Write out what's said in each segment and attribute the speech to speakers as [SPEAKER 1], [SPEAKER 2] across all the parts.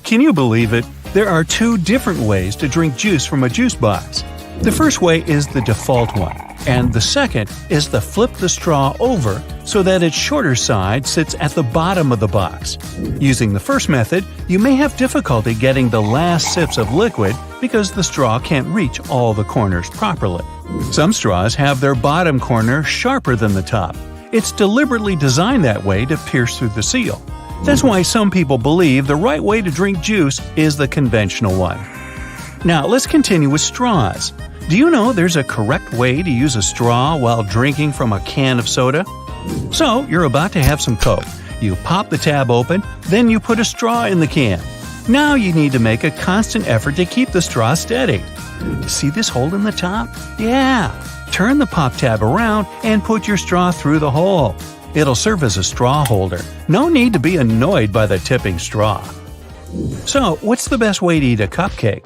[SPEAKER 1] Can you believe it? There are two different ways to drink juice from a juice box. The first way is the default one, and the second is to flip the straw over so that its shorter side sits at the bottom of the box. Using the first method, you may have difficulty getting the last sips of liquid because the straw can't reach all the corners properly. Some straws have their bottom corner sharper than the top. It's deliberately designed that way to pierce through the seal. That's why some people believe the right way to drink juice is the conventional one. Now let's continue with straws. Do you know there's a correct way to use a straw while drinking from a can of soda? So, you're about to have some Coke. You pop the tab open, then you put a straw in the can. Now you need to make a constant effort to keep the straw steady. See this hole in the top? Yeah! Turn the pop tab around and put your straw through the hole. It'll serve as a straw holder. No need to be annoyed by the tipping straw. So, what's the best way to eat a cupcake?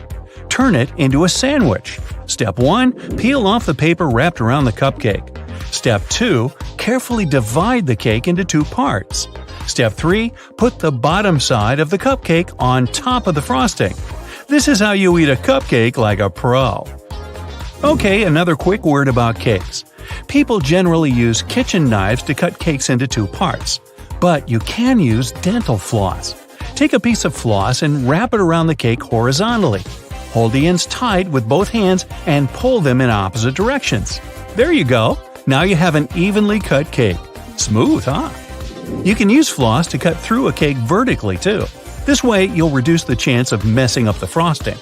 [SPEAKER 1] Turn it into a sandwich. Step 1. Peel off the paper wrapped around the cupcake. Step 2. Carefully divide the cake into 2 parts. Step 3. Put the bottom side of the cupcake on top of the frosting. This is how you eat a cupcake like a pro. Okay, another quick word about cakes. People generally use kitchen knives to cut cakes into 2 parts. But you can use dental floss. Take a piece of floss and wrap it around the cake horizontally. Hold the ends tight with both hands and pull them in opposite directions. There you go! Now you have an evenly cut cake. Smooth, huh? You can use floss to cut through a cake vertically too. This way you'll reduce the chance of messing up the frosting.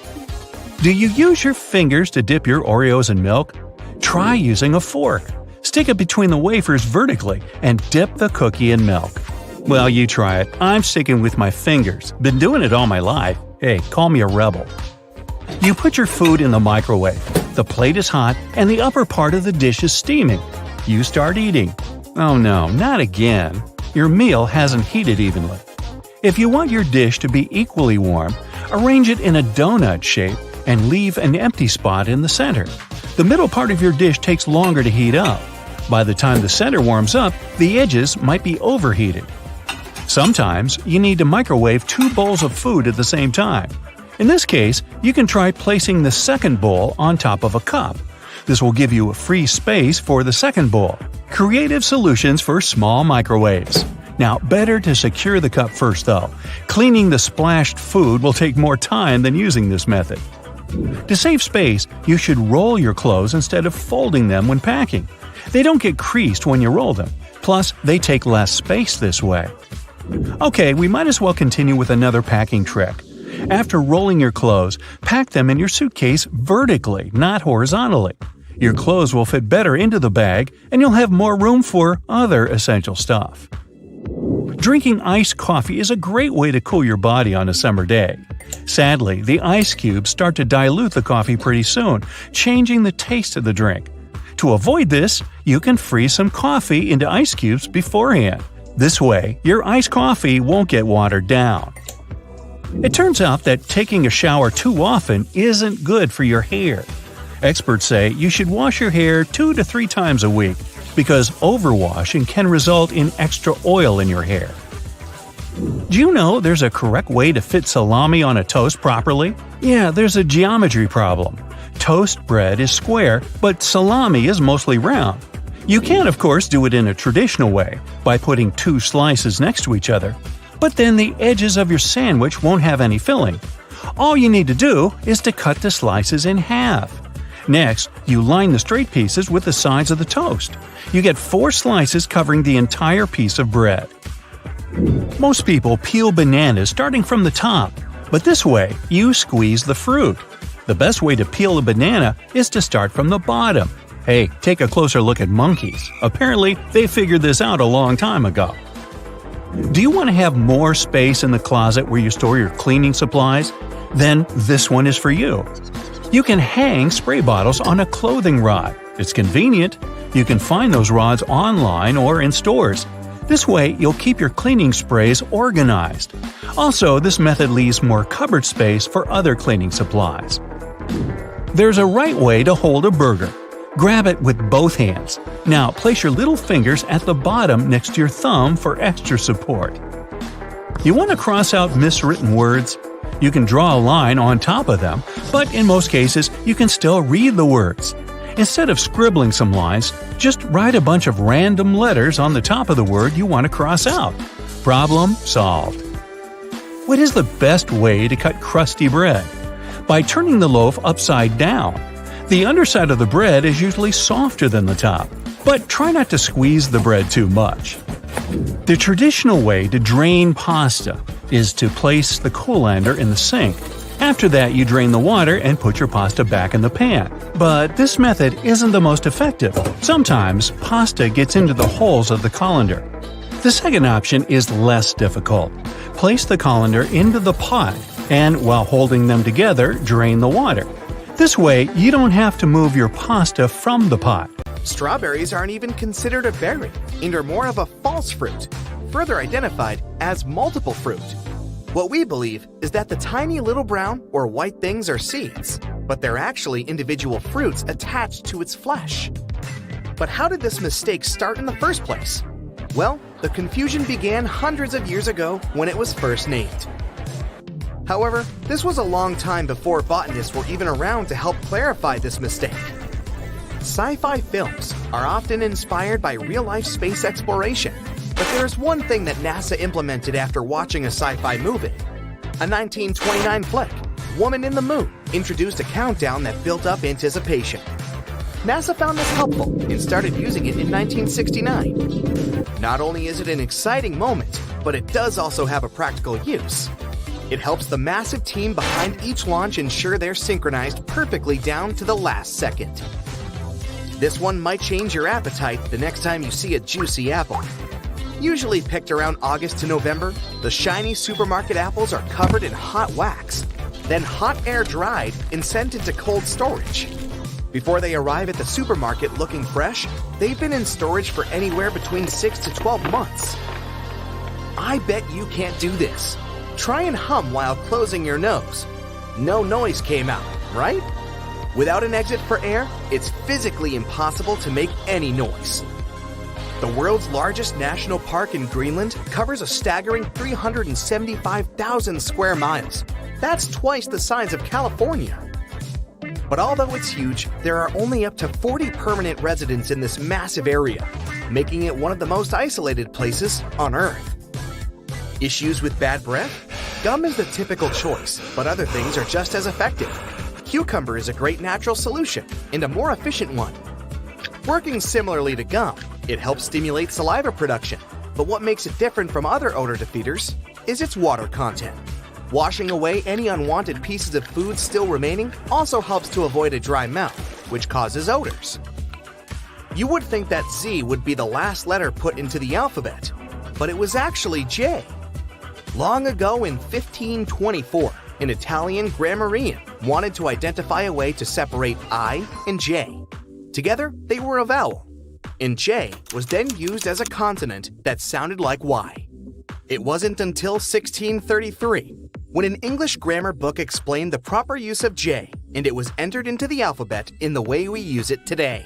[SPEAKER 1] Do you use your fingers to dip your Oreos in milk? Try using a fork. Stick it between the wafers vertically and dip the cookie in milk. Well, you try it. I'm sticking with my fingers. Been doing it all my life. Hey, call me a rebel. You put your food in the microwave. The plate is hot and the upper part of the dish is steaming. You start eating. Oh no, not again. Your meal hasn't heated evenly. If you want your dish to be equally warm, arrange it in a donut shape and leave an empty spot in the center. The middle part of your dish takes longer to heat up. By the time the center warms up, the edges might be overheated. Sometimes you need to microwave 2 bowls of food at the same time. In this case, you can try placing the second bowl on top of a cup. This will give you a free space for the second bowl. Creative solutions for small microwaves. Now, better to secure the cup first though. Cleaning the splashed food will take more time than using this method. To save space, you should roll your clothes instead of folding them when packing. They don't get creased when you roll them. Plus, they take less space this way. Okay, we might as well continue with another packing trick. After rolling your clothes, pack them in your suitcase vertically, not horizontally. Your clothes will fit better into the bag, and you'll have more room for other essential stuff. Drinking iced coffee is a great way to cool your body on a summer day. Sadly, the ice cubes start to dilute the coffee pretty soon, changing the taste of the drink. To avoid this, you can freeze some coffee into ice cubes beforehand. This way, your iced coffee won't get watered down. It turns out that taking a shower too often isn't good for your hair. Experts say you should wash your hair 2 to 3 times a week because overwashing can result in extra oil in your hair. Do you know there's a correct way to fit salami on a toast properly? Yeah, there's a geometry problem. Toast bread is square, but salami is mostly round. You can, of course, do it in a traditional way, by putting 2 slices next to each other. But then the edges of your sandwich won't have any filling. All you need to do is to cut the slices in half. Next, you line the straight pieces with the sides of the toast. You get 4 slices covering the entire piece of bread. Most people peel bananas starting from the top, but this way, you squeeze the fruit. The best way to peel a banana is to start from the bottom. Hey, take a closer look at monkeys. Apparently, they figured this out a long time ago. Do you want to have more space in the closet where you store your cleaning supplies? Then this one is for you. You can hang spray bottles on a clothing rod. It's convenient. You can find those rods online or in stores. This way, you'll keep your cleaning sprays organized. Also, this method leaves more cupboard space for other cleaning supplies. There's a right way to hold a burger. Grab it with both hands. Now, place your little fingers at the bottom next to your thumb for extra support. You want to cross out miswritten words? You can draw a line on top of them, but in most cases, you can still read the words. Instead of scribbling some lines, just write a bunch of random letters on the top of the word you want to cross out. Problem solved. What is the best way to cut crusty bread? By turning the loaf upside down. The underside of the bread is usually softer than the top, but try not to squeeze the bread too much. The traditional way to drain pasta is to place the colander in the sink. After that, you drain the water and put your pasta back in the pan. But this method isn't the most effective. Sometimes, pasta gets into the holes of the colander. The second option is less difficult. Place the colander into the pot, and while holding them together, drain the water. This way, you don't have to move your pasta from the pot.
[SPEAKER 2] Strawberries aren't even considered a berry and are more of a false fruit, further identified as multiple fruit. What we believe is that the tiny little brown or white things are seeds, but they're actually individual fruits attached to its flesh. But how did this mistake start in the first place? Well, the confusion began hundreds of years ago when it was first named. However, this was a long time before botanists were even around to help clarify this mistake. Sci-fi films are often inspired by real-life space exploration, but there is one thing that NASA implemented after watching a sci-fi movie. A 1929 flick, Woman in the Moon, introduced a countdown that built up anticipation. NASA found this helpful and started using it in 1969. Not only is it an exciting moment, but it does also have a practical use. It helps the massive team behind each launch ensure they're synchronized perfectly down to the last second. This one might change your appetite the next time you see a juicy apple. Usually picked around August to November, the shiny supermarket apples are covered in hot wax, then hot air dried and sent into cold storage. Before they arrive at the supermarket looking fresh, they've been in storage for anywhere between 6 to 12 months. I bet you can't do this. Try and hum while closing your nose. No noise came out, right? Without an exit for air, it's physically impossible to make any noise. The world's largest national park in Greenland covers a staggering 375,000 square miles. That's twice the size of California. But although it's huge, there are only up to 40 permanent residents in this massive area, making it one of the most isolated places on Earth. Issues with bad breath? Gum is the typical choice, but other things are just as effective. Cucumber is a great natural solution and a more efficient one. Working similarly to gum, it helps stimulate saliva production, but what makes it different from other odor defeaters is its water content. Washing away any unwanted pieces of food still remaining also helps to avoid a dry mouth, which causes odors. You would think that Z would be the last letter put into the alphabet, but it was actually J. Long ago in 1524, an Italian grammarian wanted to identify a way to separate I and J. Together, they were a vowel, and J was then used as a consonant that sounded like Y. It wasn't until 1633 when an English grammar book explained the proper use of J, and it was entered into the alphabet in the way we use it today.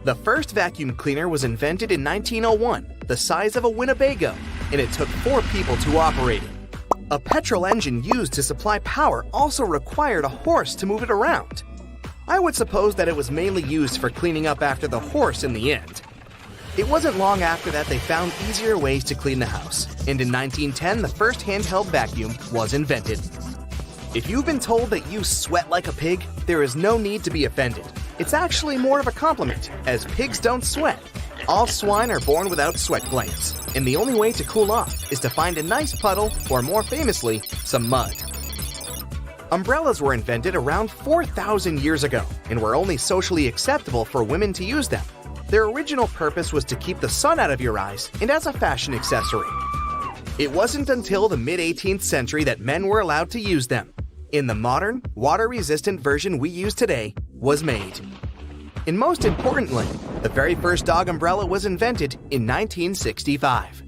[SPEAKER 2] The first vacuum cleaner was invented in 1901, the size of a Winnebago, and it took 4 people to operate it. A petrol engine used to supply power also required a horse to move it around. I would suppose that it was mainly used for cleaning up after the horse in the end. It wasn't long after that they found easier ways to clean the house, and in 1910 the first handheld vacuum was invented. If you've been told that you sweat like a pig, there is no need to be offended. It's actually more of a compliment, as pigs don't sweat. All swine are born without sweat glands, and the only way to cool off is to find a nice puddle, or more famously, some mud. Umbrellas were invented around 4,000 years ago and were only socially acceptable for women to use them. Their original purpose was to keep the sun out of your eyes and as a fashion accessory. It wasn't until the mid-18th century that men were allowed to use them. In the modern, water-resistant version we use today was made. And most importantly, the very first dog umbrella was invented in 1965.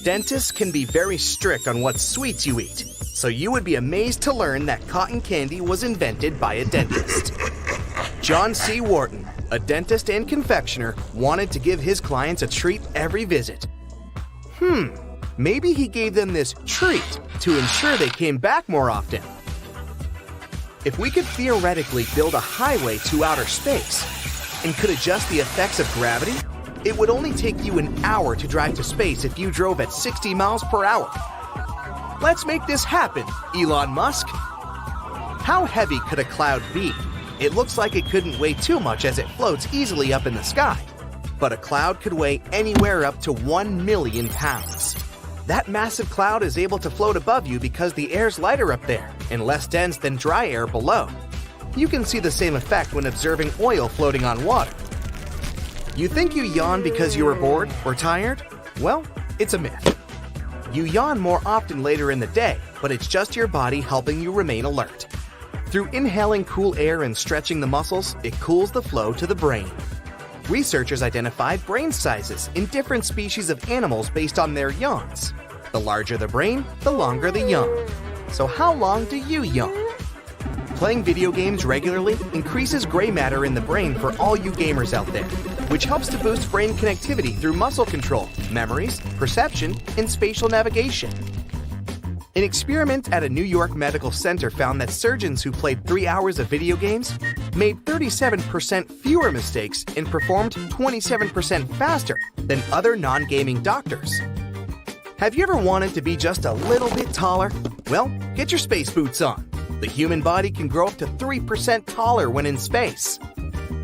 [SPEAKER 2] Dentists can be very strict on what sweets you eat, so you would be amazed to learn that cotton candy was invented by a dentist. John C. Wharton, a dentist and confectioner, wanted to give his clients a treat every visit. Maybe he gave them this treat to ensure they came back more often. If we could theoretically build a highway to outer space and could adjust the effects of gravity, it would only take you an hour to drive to space if you drove at 60 miles per hour. Let's make this happen, Elon Musk. How heavy could a cloud be? It looks like it couldn't weigh too much as it floats easily up in the sky. But a cloud could weigh anywhere up to 1 million pounds. That massive cloud is able to float above you because the air's lighter up there and less dense than dry air below. You can see the same effect when observing oil floating on water. You think you yawn because you were bored or tired? Well, it's a myth. You yawn more often later in the day, but it's just your body helping you remain alert. Through inhaling cool air and stretching the muscles, it cools the flow to the brain. Researchers identified brain sizes in different species of animals based on their yawns. The larger the brain, the longer the yawn. So how long do you yawn? Playing video games regularly increases gray matter in the brain for all you gamers out there, which helps to boost brain connectivity through muscle control, memories, perception, and spatial navigation. An experiment at a New York medical center found that surgeons who played 3 hours of video games made 37% fewer mistakes and performed 27% faster than other non-gaming doctors. Have you ever wanted to be just a little bit taller? Well, get your space boots on. The human body can grow up to 3% taller when in space.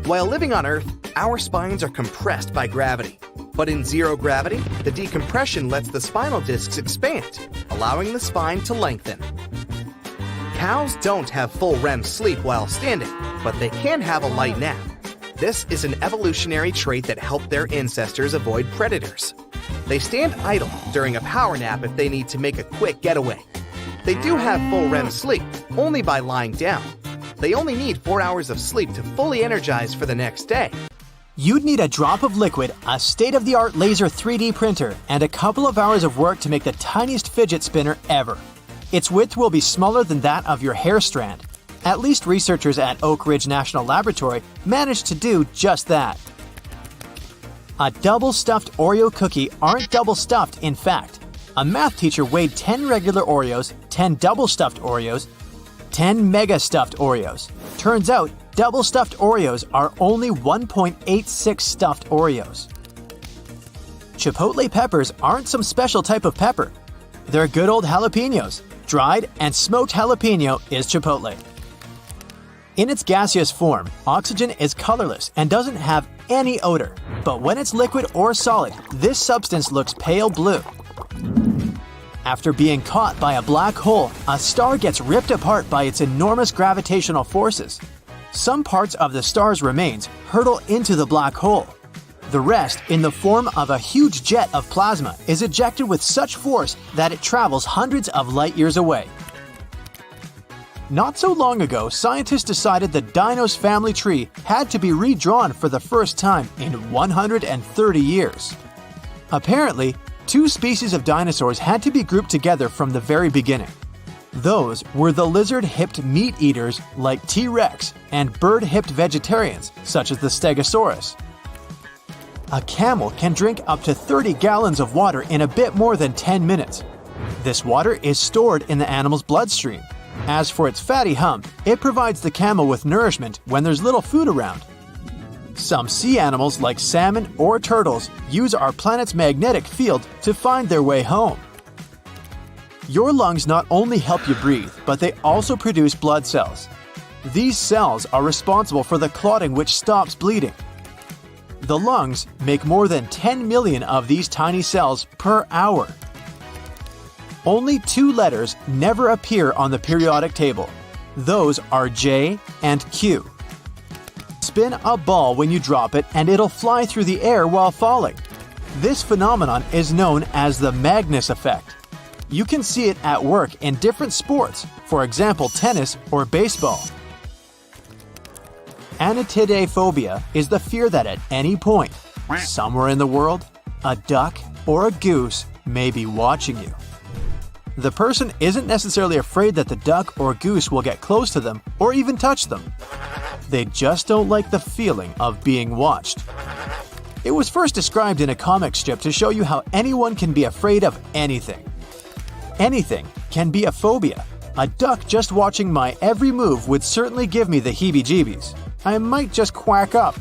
[SPEAKER 2] While living on Earth, our spines are compressed by gravity. But in zero gravity, the decompression lets the spinal discs expand, allowing the spine to lengthen. Cows don't have full REM sleep while standing, but they can have a light nap. This is an evolutionary trait that helped their ancestors avoid predators. They stand idle during a power nap if they need to make a quick getaway. They do have full REM sleep, only by lying down. They only need 4 hours of sleep to fully energize for the next day.
[SPEAKER 3] You'd need a drop of liquid, a state-of-the-art laser 3D printer, and a couple of hours of work to make the tiniest fidget spinner ever. Its width will be smaller than that of your hair strand. At least researchers at Oak Ridge National Laboratory managed to do just that. A double-stuffed Oreo cookie aren't double-stuffed, in fact. A math teacher weighed 10 regular Oreos, 10 double-stuffed Oreos, 10 mega-stuffed Oreos. Turns out, double-stuffed Oreos are only 1.86 stuffed Oreos. Chipotle peppers aren't some special type of pepper. They're good old jalapenos. Dried and smoked jalapeno is chipotle. In its gaseous form, oxygen is colorless and doesn't have any odor. But when it's liquid or solid, this substance looks pale blue. After being caught by a black hole, a star gets ripped apart by its enormous gravitational forces. Some parts of the star's remains hurtle into the black hole. The rest, in the form of a huge jet of plasma, is ejected with such force that it travels hundreds of light years away. Not so long ago, scientists decided the dino's family tree had to be redrawn for the first time in 130 years. Apparently, 2 species of dinosaurs had to be grouped together from the very beginning. Those were the lizard-hipped meat-eaters like T-Rex and bird-hipped vegetarians such as the Stegosaurus. A camel can drink up to 30 gallons of water in a bit more than 10 minutes. This water is stored in the animal's bloodstream. As for its fatty hump, it provides the camel with nourishment when there's little food around. Some sea animals like salmon or turtles use our planet's magnetic field to find their way home. Your lungs not only help you breathe, but they also produce blood cells. These cells are responsible for the clotting which stops bleeding. The lungs make more than 10 million of these tiny cells per hour. Only 2 letters never appear on the periodic table. Those are J and Q. Spin a ball when you drop it and it'll fly through the air while falling. This phenomenon is known as the Magnus effect. You can see it at work in different sports, for example tennis or baseball. Anatidaephobia is the fear that at any point, somewhere in the world, a duck or a goose may be watching you. The person isn't necessarily afraid that the duck or goose will get close to them or even touch them. They just don't like the feeling of being watched. It was first described in a comic strip to show you how anyone can be afraid of anything. Anything can be a phobia. A duck just watching my every move would certainly give me the heebie-jeebies. I might just quack up.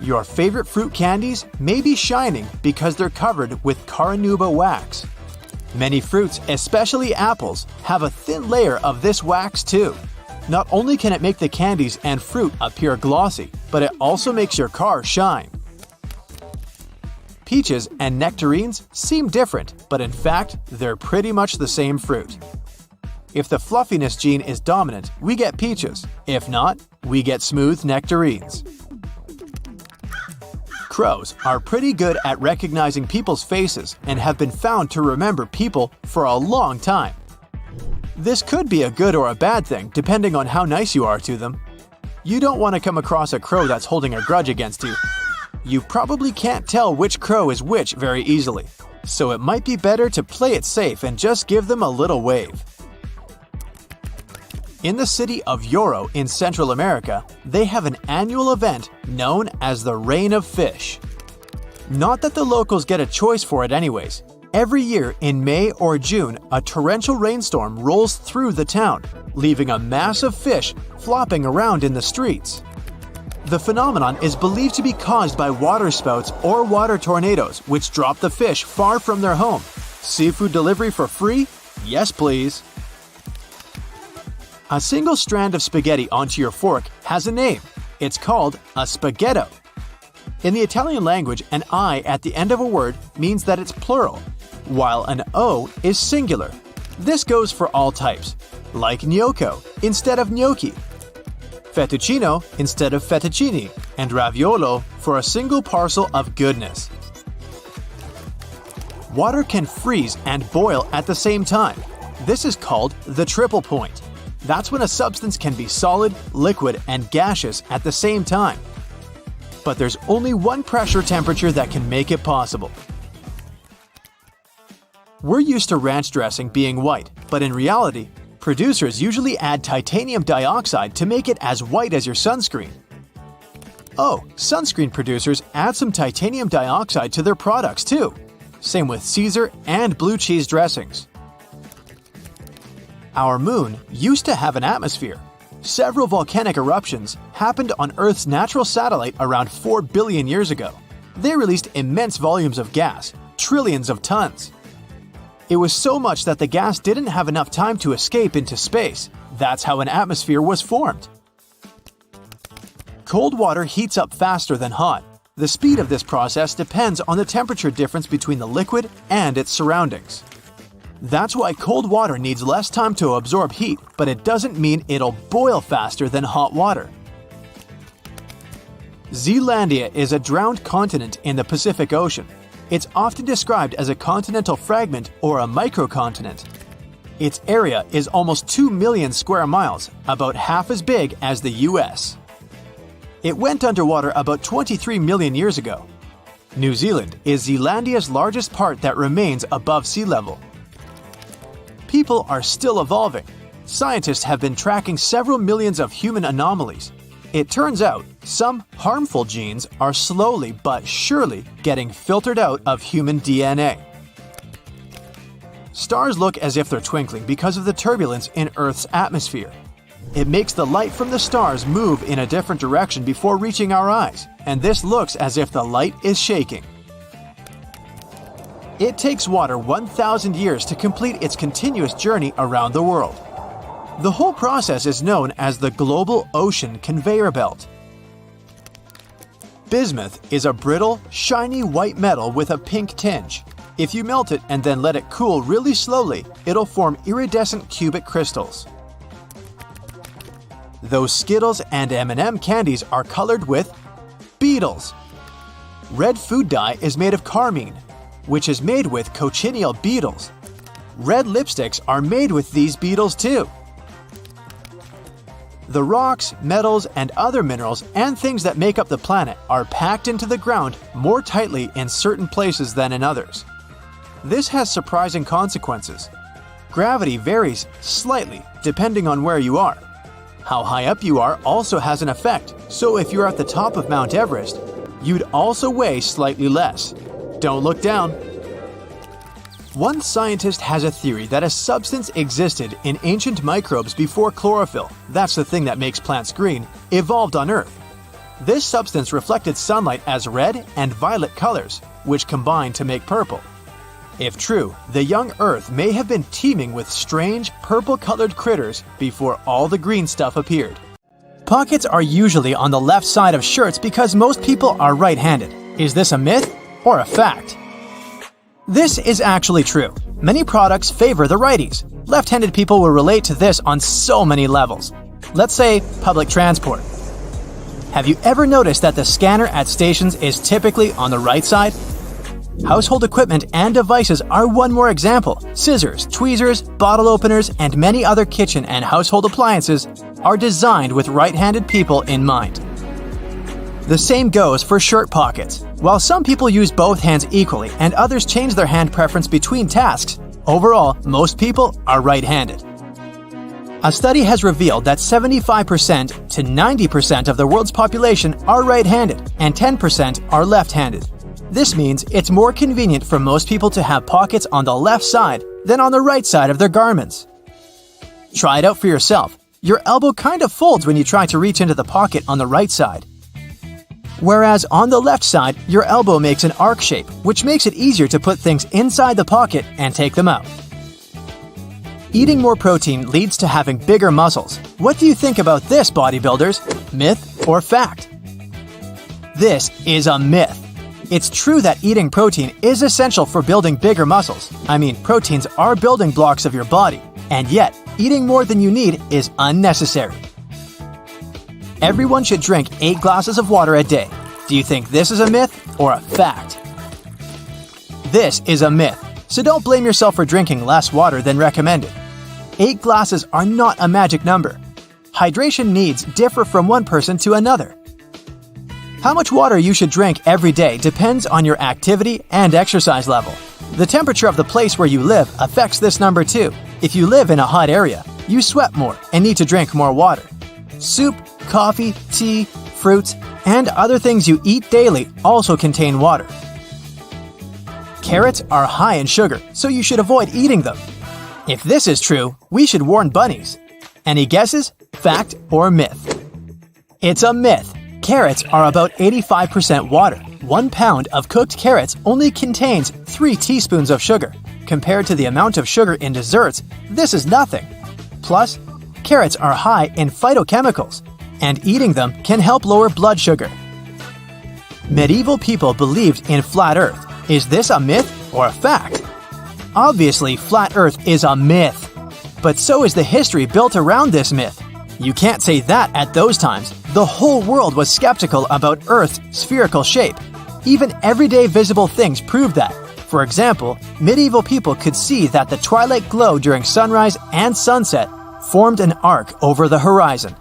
[SPEAKER 3] Your favorite fruit candies may be shining because they're covered with carnauba wax. Many fruits, especially apples, have a thin layer of this wax too. Not only can it make the candies and fruit appear glossy, but it also makes your car shine. Peaches and nectarines seem different, but in fact, they're pretty much the same fruit. If the fluffiness gene is dominant, we get peaches. If not, we get smooth nectarines. Crows are pretty good at recognizing people's faces and have been found to remember people for a long time. This could be a good or a bad thing, depending on how nice you are to them. You don't want to come across a crow that's holding a grudge against you. You probably can't tell which crow is which very easily, so it might be better to play it safe and just give them a little wave. In the city of Yoro in Central America, they have an annual event known as the Rain of Fish. Not that the locals get a choice for it anyways. Every year in May or June, a torrential rainstorm rolls through the town, leaving a mass of fish flopping around in the streets. The phenomenon is believed to be caused by waterspouts or water tornadoes, which drop the fish far from their home. Seafood delivery for free? Yes, please. A single strand of spaghetti onto your fork has a name. It's called a spaghetto. In the Italian language, an I at the end of a word means that it's plural, while an O is singular. This goes for all types, like gnocco instead of gnocchi, fettuccino instead of fettuccini, and raviolo for a single parcel of goodness. Water can freeze and boil at the same time. This is called the triple point. That's when a substance can be solid, liquid, and gaseous at the same time. But there's only one pressure temperature that can make it possible. We're used to ranch dressing being white, but in reality, producers usually add titanium dioxide to make it as white as your sunscreen. Oh, sunscreen producers add some titanium dioxide to their products too. Same with Caesar and blue cheese dressings. Our moon used to have an atmosphere. Several volcanic eruptions happened on Earth's natural satellite around 4 billion years ago. They released immense volumes of gas, trillions of tons. It was so much that the gas didn't have enough time to escape into space. That's how an atmosphere was formed. Cold water heats up faster than hot. The speed of this process depends on the temperature difference between the liquid and its surroundings. That's why cold water needs less time to absorb heat, but it doesn't mean it'll boil faster than hot water. Zealandia is a drowned continent in the Pacific Ocean. It's often described as a continental fragment or a microcontinent. Its area is almost 2 million square miles, about half as big as the US. It went underwater about 23 million years ago. New Zealand is Zealandia's largest part that remains above sea level. People are still evolving. Scientists have been tracking several millions of human anomalies. It turns out some harmful genes are slowly but surely getting filtered out of human DNA. Stars look as if they're twinkling because of the turbulence in Earth's atmosphere. It makes the light from the stars move in a different direction before reaching our eyes, and this looks as if the light is shaking. It takes water 1,000 years to complete its continuous journey around the world. The whole process is known as the global ocean conveyor belt. Bismuth is a brittle, shiny white metal with a pink tinge. If you melt it and then let it cool really slowly, it'll form iridescent cubic crystals. Those Skittles and M&M candies are colored with beetles. Red food dye is made of carmine, which is made with cochineal beetles. Red lipsticks are made with these beetles too. The rocks, metals, and other minerals and things that make up the planet are packed into the ground more tightly in certain places than in others. This has surprising consequences. Gravity varies slightly depending on where you are. How high up you are also has an effect, so if you're at the top of Mount Everest, you'd also weigh slightly less. Don't look down. One scientist has a theory that a substance existed in ancient microbes before chlorophyll, that's the thing that makes plants green, evolved on Earth. This substance reflected sunlight as red and violet colors, which combined to make purple. If true, the young Earth may have been teeming with strange purple-colored critters before all the green stuff appeared. Pockets are usually on the left side of shirts because most people are right-handed. Is this a myth or a fact? This is actually true. Many products favor the righties. Left-handed people will relate to this on so many levels. Let's say public transport. Have you ever noticed that the scanner at stations is typically on the right side? Household equipment and devices are one more example. Scissors, tweezers, bottle openers, and many other kitchen and household appliances are designed with right-handed people in mind. The same goes for shirt pockets. While some people use both hands equally and others change their hand preference between tasks, overall, most people are right-handed. A study has revealed that 75% to 90% of the world's population are right-handed and 10% are left-handed. This means it's more convenient for most people to have pockets on the left side than on the right side of their garments. Try it out for yourself. Your elbow kind of folds when you try to reach into the pocket on the right side. Whereas on the left side, your elbow makes an arc shape, which makes it easier to put things inside the pocket and take them out. Eating more protein leads to having bigger muscles. What do you think about this, bodybuilders? Myth or fact? This is a myth. It's true that eating protein is essential for building bigger muscles. I mean, proteins are building blocks of your body, and yet, eating more than you need is unnecessary. Everyone should drink 8 glasses of water a day. Do you think this is a myth or a fact? This is a myth, so don't blame yourself for drinking less water than recommended. 8 glasses are not a magic number. Hydration needs differ from one person to another. How much water you should drink every day depends on your activity and exercise level. The temperature of the place where you live affects this number too. If you live in a hot area, you sweat more and need to drink more water. Soup, coffee, tea, fruits, and other things you eat daily also contain water. Carrots are high in sugar, so you should avoid eating them. If this is true, we should warn bunnies. Any guesses? Fact or myth? It's a myth. Carrots are about 85% water. 1 pound of cooked carrots only contains 3 teaspoons of sugar. Compared to the amount of sugar in desserts, this is nothing. Plus, carrots are high in phytochemicals, and eating them can help lower blood sugar. Medieval people believed in flat Earth. Is this a myth or a fact? Obviously, flat Earth is a myth. But so is the history built around this myth. You can't say that at those times. The whole world was skeptical about Earth's spherical shape. Even everyday visible things proved that. For example, medieval people could see that the twilight glow during sunrise and sunset formed an arc over the horizon.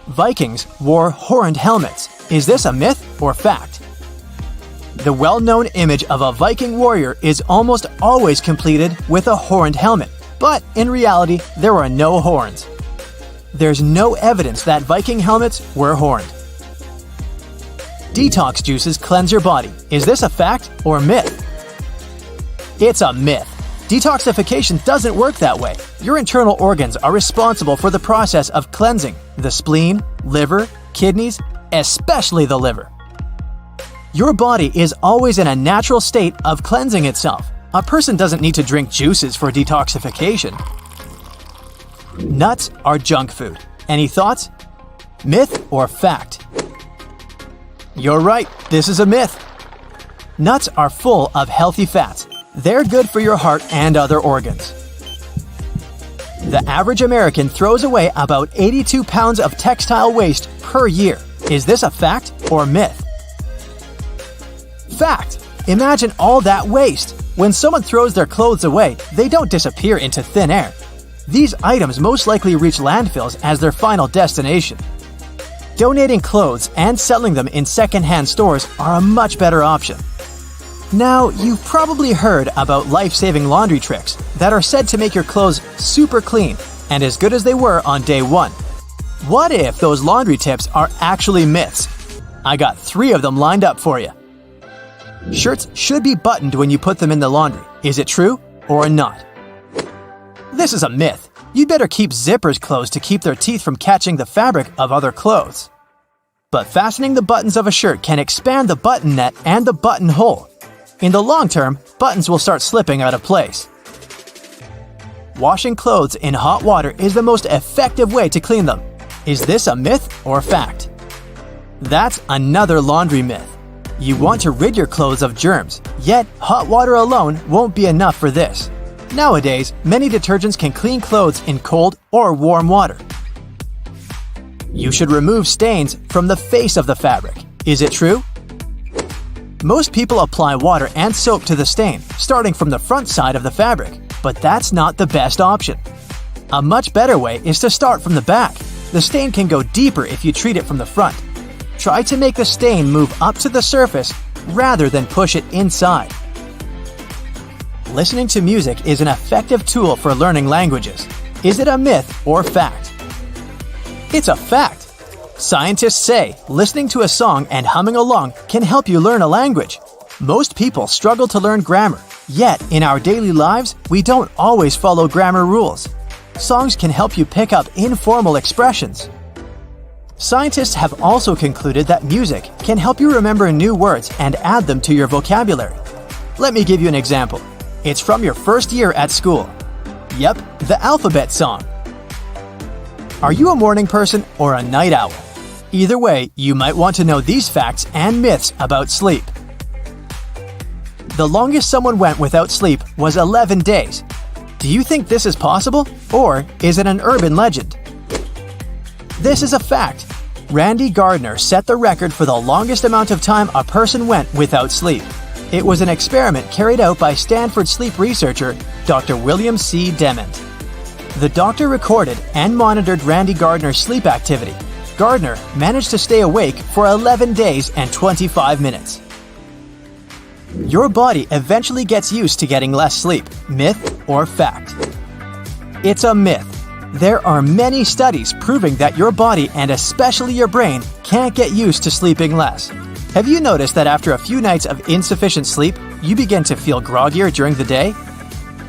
[SPEAKER 3] Vikings wore horned helmets. Is this a myth or fact? The well-known image of a Viking warrior is almost always completed with a horned helmet, but in reality, there were no horns. There's no evidence that Viking helmets were horned. Detox juices cleanse your body. Is this a fact or myth? It's a myth. Detoxification doesn't work that way. Your internal organs are responsible for the process of cleansing: the spleen, liver, kidneys, especially the liver. Your body is always in a natural state of cleansing itself. A person doesn't need to drink juices for detoxification. Nuts are junk food. Any thoughts? Myth or fact? You're right, this is a myth. Nuts are full of healthy fats. They're good for your heart and other organs. The average American throws away about 82 pounds of textile waste per year. Is this a fact or myth? Fact! Imagine all that waste. When someone throws their clothes away, they don't disappear into thin air. These items most likely reach landfills as their final destination. Donating clothes and selling them in second-hand stores are a much better option. Now, you've probably heard about life-saving laundry tricks that are said to make your clothes super clean and as good as they were on day one. What if those laundry tips are actually myths? I got 3 of them lined up for you. Shirts should be buttoned when you put them in the laundry. Is it true or not? This is a myth. You'd better keep zippers closed to keep their teeth from catching the fabric of other clothes. But fastening the buttons of a shirt can expand the button net and the buttonhole. In the long term, buttons will start slipping out of place. Washing clothes in hot water is the most effective way to clean them. Is this a myth or fact? That's another laundry myth. You want to rid your clothes of germs, yet hot water alone won't be enough for this. Nowadays, many detergents can clean clothes in cold or warm water. You should remove stains from the face of the fabric. Is it true? Most people apply water and soap to the stain, starting from the front side of the fabric, but that's not the best option. A much better way is to start from the back. The stain can go deeper if you treat it from the front. Try to make the stain move up to the surface rather than push it inside. Listening to music is an effective tool for learning languages. Is it a myth or fact? It's a fact. Scientists say listening to a song and humming along can help you learn a language. Most people struggle to learn grammar, yet in our daily lives, we don't always follow grammar rules. Songs can help you pick up informal expressions. Scientists have also concluded that music can help you remember new words and add them to your vocabulary. Let me give you an example. It's from your first year at school. Yep, the alphabet song. Are you a morning person or a night owl? Either way, you might want to know these facts and myths about sleep. The longest someone went without sleep was 11 days. Do you think this is possible, or is it an urban legend? This is a fact. Randy Gardner set the record for the longest amount of time a person went without sleep. It was an experiment carried out by Stanford sleep researcher Dr. William C. Dement. The doctor recorded and monitored Randy Gardner's sleep activity. Gardner managed to stay awake for 11 days and 25 minutes. Your body eventually gets used to getting less sleep. Myth or fact? It's a myth. There are many studies proving that your body and especially your brain can't get used to sleeping less. Have you noticed that after a few nights of insufficient sleep, you begin to feel groggier during the day?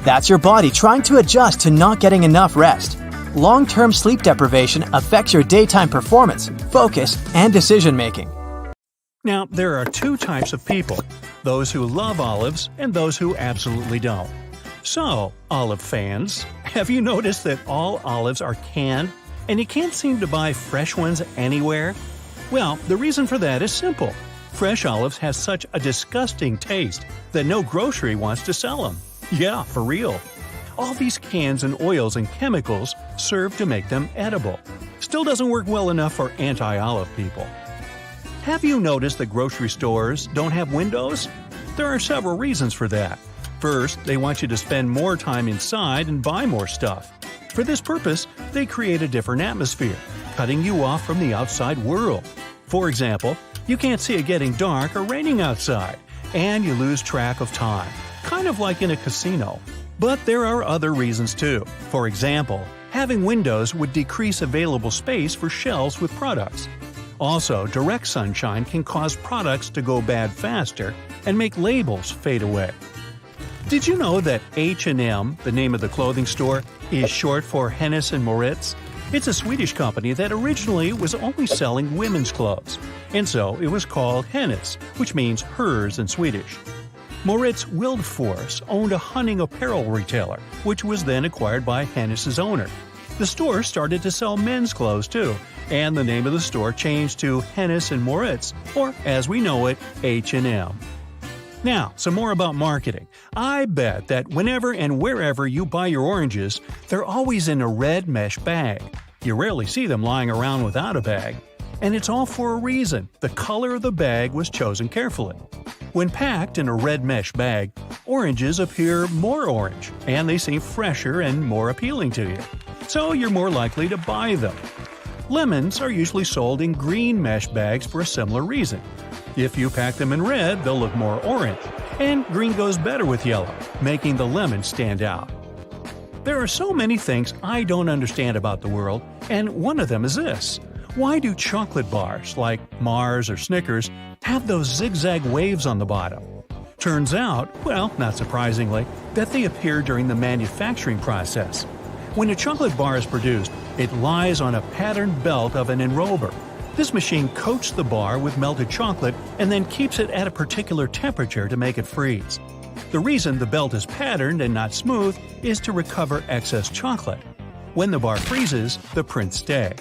[SPEAKER 3] That's your body trying to adjust to not getting enough rest. Long-term sleep deprivation affects your daytime performance, focus, and decision-making.
[SPEAKER 1] Now, there are 2 types of people, those who love olives and those who absolutely don't. So, olive fans, have you noticed that all olives are canned and you can't seem to buy fresh ones anywhere? Well, the reason for that is simple. Fresh olives have such a disgusting taste that no grocery wants to sell them. Yeah, for real. All these cans and oils and chemicals serve to make them edible. Still doesn't work well enough for anti-olive people. Have you noticed that grocery stores don't have windows? There are several reasons for that. First, they want you to spend more time inside and buy more stuff. For this purpose, they create a different atmosphere, cutting you off from the outside world. For example, you can't see it getting dark or raining outside, and you lose track of time, kind of like in a casino. But there are other reasons too. For example, having windows would decrease available space for shelves with products. Also, direct sunshine can cause products to go bad faster and make labels fade away. Did you know that H&M, the name of the clothing store, is short for Hennes & Mauritz? It's a Swedish company that originally was only selling women's clothes, and so it was called Hennes, which means hers in Swedish. Moritz Wildforce owned a hunting apparel retailer, which was then acquired by Hennes' owner. The store started to sell men's clothes too, and the name of the store changed to Hennes & Mauritz, or as we know it, H&M. Now, some more about marketing. I bet that whenever and wherever you buy your oranges, they're always in a red mesh bag. You rarely see them lying around without a bag. And it's all for a reason. The color of the bag was chosen carefully. When packed in a red mesh bag, oranges appear more orange, and they seem fresher and more appealing to you. So you're more likely to buy them. Lemons are usually sold in green mesh bags for a similar reason. If you pack them in red, they'll look more orange, and green goes better with yellow, making the lemon stand out. There are so many things I don't understand about the world, and one of them is this. Why do chocolate bars like Mars or Snickers have those zigzag waves on the bottom? Turns out, well, not surprisingly, that they appear during the manufacturing process. When a chocolate bar is produced, it lies on a patterned belt of an enrober. This machine coats the bar with melted chocolate and then keeps it at a particular temperature to make it freeze. The reason the belt is patterned and not smooth is to recover excess chocolate. When the bar freezes, the prints stay.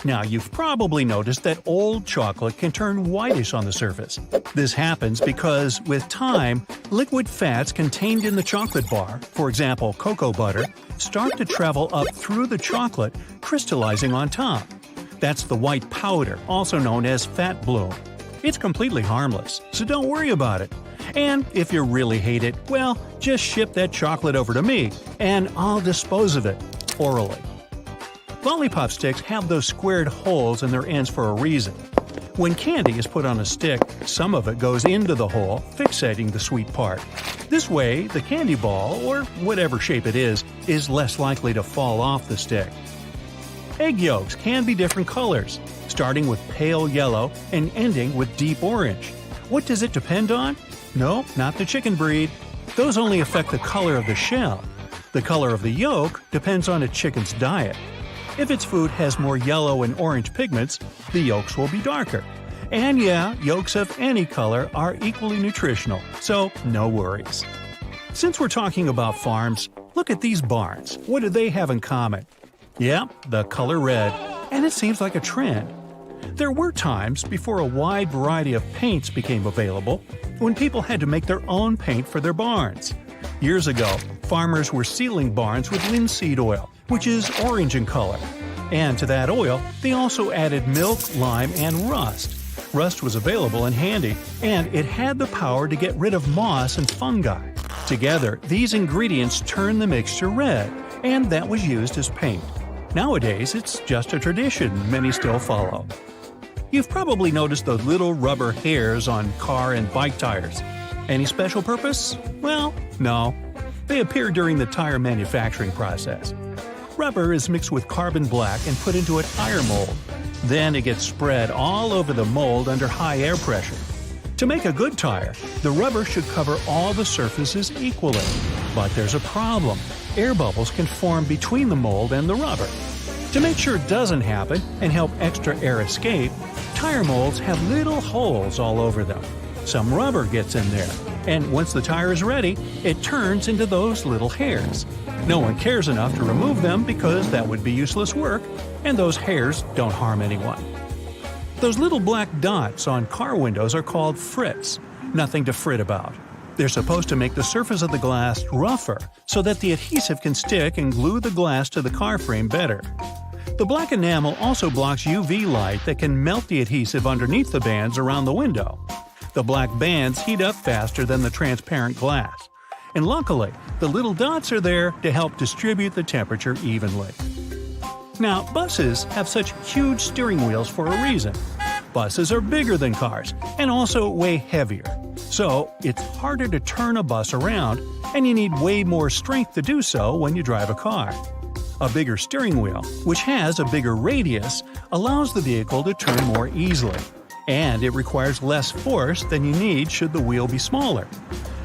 [SPEAKER 1] Now, you've probably noticed that old chocolate can turn whitish on the surface. This happens because, with time, liquid fats contained in the chocolate bar, for example cocoa butter, start to travel up through the chocolate, crystallizing on top. That's the white powder, also known as fat bloom. It's completely harmless, so don't worry about it. And if you really hate it, well, just ship that chocolate over to me, and I'll dispose of it, orally. Lollipop sticks have those squared holes in their ends for a reason. When candy is put on a stick, some of it goes into the hole, fixating the sweet part. This way, the candy ball, or whatever shape it is less likely to fall off the stick. Egg yolks can be different colors, starting with pale yellow and ending with deep orange. What does it depend on? No, not the chicken breed. Those only affect the color of the shell. The color of the yolk depends on a chicken's diet. If its food has more yellow and orange pigments, the yolks will be darker. And yeah, yolks of any color are equally nutritional, so no worries. Since we're talking about farms, look at these barns. What do they have in common? Yeah, the color red, and it seems like a trend. There were times before a wide variety of paints became available when people had to make their own paint for their barns. Years ago, farmers were sealing barns with linseed oil, which is orange in color. And to that oil, they also added milk, lime, and rust. Rust was available and handy, and it had the power to get rid of moss and fungi. Together, these ingredients turned the mixture red, and that was used as paint. Nowadays, it's just a tradition many still follow. You've probably noticed those little rubber hairs on car and bike tires. Any special purpose? Well, no. They appear during the tire manufacturing process. Rubber is mixed with carbon black and put into a tire mold. Then it gets spread all over the mold under high air pressure. To make a good tire, the rubber should cover all the surfaces equally. But there's a problem. Air bubbles can form between the mold and the rubber. To make sure it doesn't happen and help extra air escape, tire molds have little holes all over them. Some rubber gets in there, and once the tire is ready, it turns into those little hairs. No one cares enough to remove them because that would be useless work, and those hairs don't harm anyone. Those little black dots on car windows are called frits. Nothing to fret about. They're supposed to make the surface of the glass rougher so that the adhesive can stick and glue the glass to the car frame better. The black enamel also blocks UV light that can melt the adhesive underneath the bands around the window. The black bands heat up faster than the transparent glass. And luckily, the little dots are there to help distribute the temperature evenly. Now, buses have such huge steering wheels for a reason. Buses are bigger than cars and also way heavier. So, it's harder to turn a bus around, and you need way more strength to do so when you drive a car. A bigger steering wheel, which has a bigger radius, allows the vehicle to turn more easily. And it requires less force than you need should the wheel be smaller.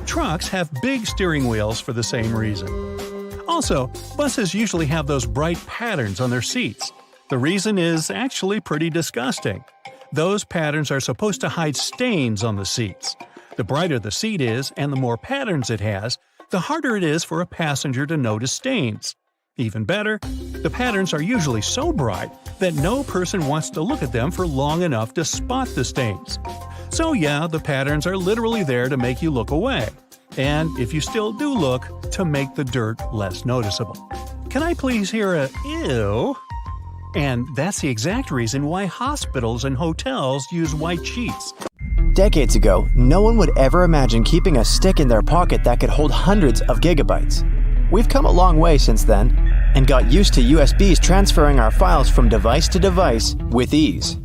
[SPEAKER 1] Trucks have big steering wheels for the same reason. Also, buses usually have those bright patterns on their seats. The reason is actually pretty disgusting. Those patterns are supposed to hide stains on the seats. The brighter the seat is and the more patterns it has, the harder it is for a passenger to notice stains. Even better, the patterns are usually so bright that no person wants to look at them for long enough to spot the stains. So yeah, the patterns are literally there to make you look away. And if you still do look, to make the dirt less noticeable. Can I please hear a ew? And that's the exact reason why hospitals and hotels use white sheets.
[SPEAKER 3] Decades ago, no one would ever imagine keeping a stick in their pocket that could hold hundreds of gigabytes. We've come a long way since then, and got used to USBs transferring our files from device to device with ease.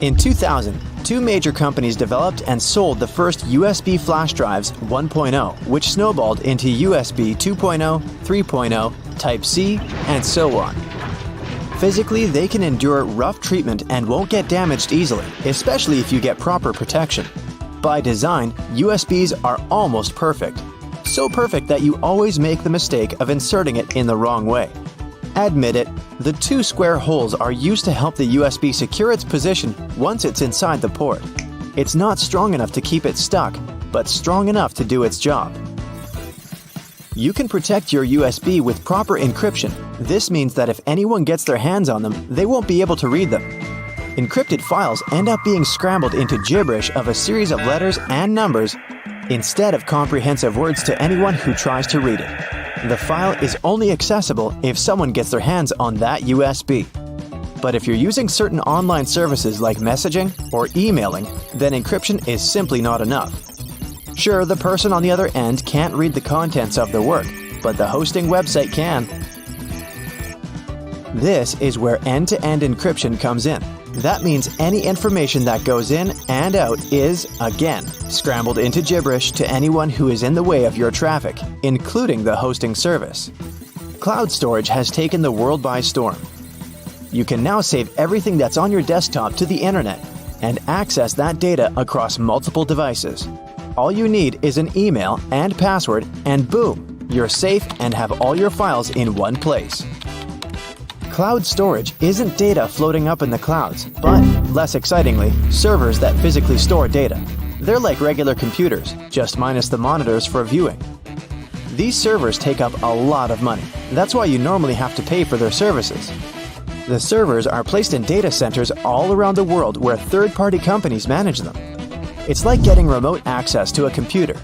[SPEAKER 3] In 2000, two major companies developed and sold the first USB flash drives 1.0, which snowballed into USB 2.0, 3.0, Type-C, and so on. Physically, they can endure rough treatment and won't get damaged easily, especially if you get proper protection. By design, USBs are almost perfect. So perfect that you always make the mistake of inserting it in the wrong way. Admit it, the two square holes are used to help the USB secure its position once it's inside the port. It's not strong enough to keep it stuck, but strong enough to do its job. You can protect your USB with proper encryption. This means that if anyone gets their hands on them, they won't be able to read them. Encrypted files end up being scrambled into gibberish of a series of letters and numbers instead of comprehensive words to anyone who tries to read it. The file is only accessible if someone gets their hands on that USB. But if you're using certain online services like messaging or emailing, then encryption is simply not enough. Sure, the person on the other end can't read the contents of their work, but the hosting website can. This is where end-to-end encryption comes in. That means any information that goes in and out is, again, scrambled into gibberish to anyone who is in the way of your traffic, including the hosting service. Cloud storage has taken the world by storm. You can now save everything that's on your desktop to the internet and access that data across multiple devices. All you need is an email and password, and boom, you're safe and have all your files in one place. Cloud storage isn't data floating up in the clouds, but, less excitingly, servers that physically store data. They're like regular computers, just minus the monitors for viewing. These servers take up a lot of money. That's why you normally have to pay for their services. The servers are placed in data centers all around the world where third-party companies manage them. It's like getting remote access to a computer.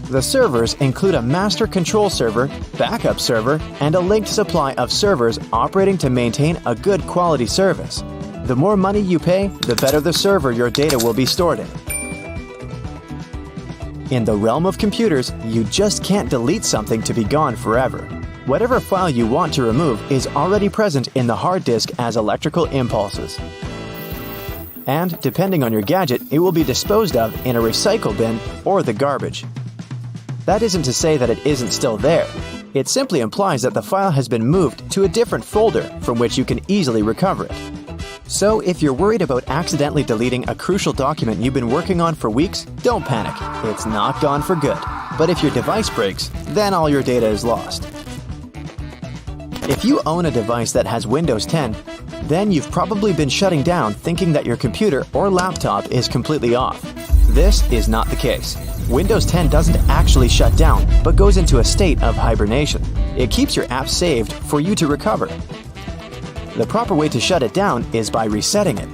[SPEAKER 3] The servers include a master control server, backup server, and a linked supply of servers operating to maintain a good quality service. The more money you pay, the better the server your data will be stored in. In the realm of computers, you just can't delete something to be gone forever. Whatever file you want to remove is already present in the hard disk as electrical impulses. And, depending on your gadget, it will be disposed of in a recycle bin or the garbage. That isn't to say that it isn't still there. It simply implies that the file has been moved to a different folder from which you can easily recover it. So if you're worried about accidentally deleting a crucial document you've been working on for weeks, don't panic. It's not gone for good. But if your device breaks, then all your data is lost. If you own a device that has Windows 10, then you've probably been shutting down thinking that your computer or laptop is completely off. This is not the case. Windows 10 doesn't actually shut down, but goes into a state of hibernation. It keeps your app saved for you to recover. The proper way to shut it down is by resetting it.